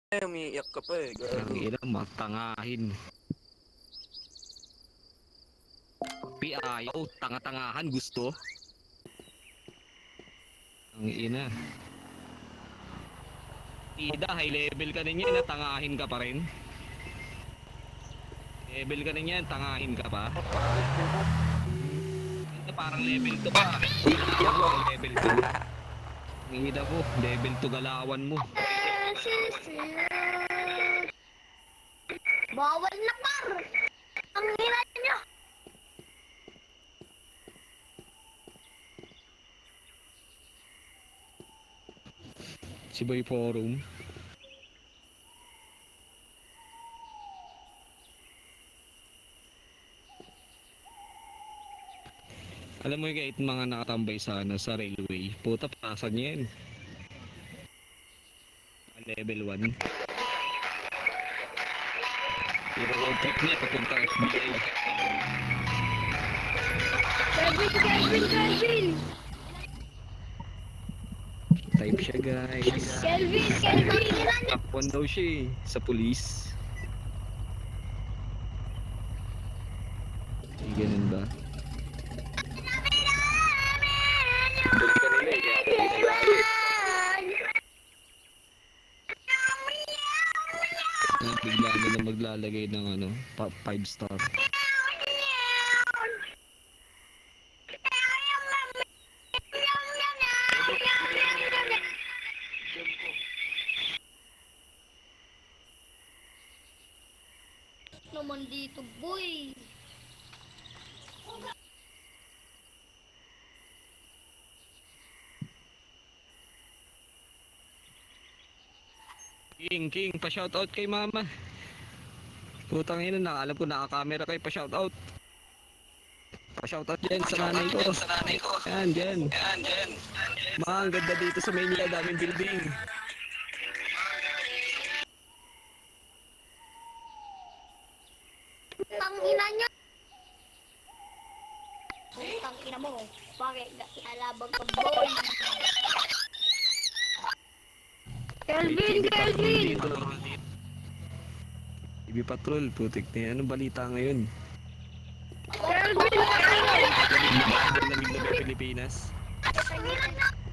umiiyak ka pa eh. Ang Gago. ina, matangahin. Pi ayaw, tanga-tangahan gusto. Ang ina. Ida, high level ka din yan, tangahin ka pa rin. Level ka din yan, tangahin ka pa. Ito parang level 2 pa. Parang level 2. Ang ina ko, level 2 galawan mo. Bawal na par! Ang hina niya! Si Boy Forum. Alam mo yung kahit mga nakatambay sana sa railway, puta pasan yan. Level 1. Pero road trip niya papuntang FBI. Kelvin! Type siya guys. Kelvin! Top 1 daw siya eh, sa police. Ay, ganun ba? Balik ka nila eh, kaya tayo nagalit. Bigla na lang maglalagay ng ano, 5 star. Naman dito, boy. King, pa-shoutout kay mama. Putang ina, alam ko naka-camera kayo, pa-shoutout. Pa-shoutout dyan sa nanay ko. Yan, dyan. Ma, ang ganda dito sa Maynila, daming building. Ang ina niya. Ang ina mo. Bakit alabag ka, boy? Kelvin! Dito. Ibi Patrol, putik na yan. Anong balita ngayon? Kelvin! Lamig na Pilipinas. Ang ina niya.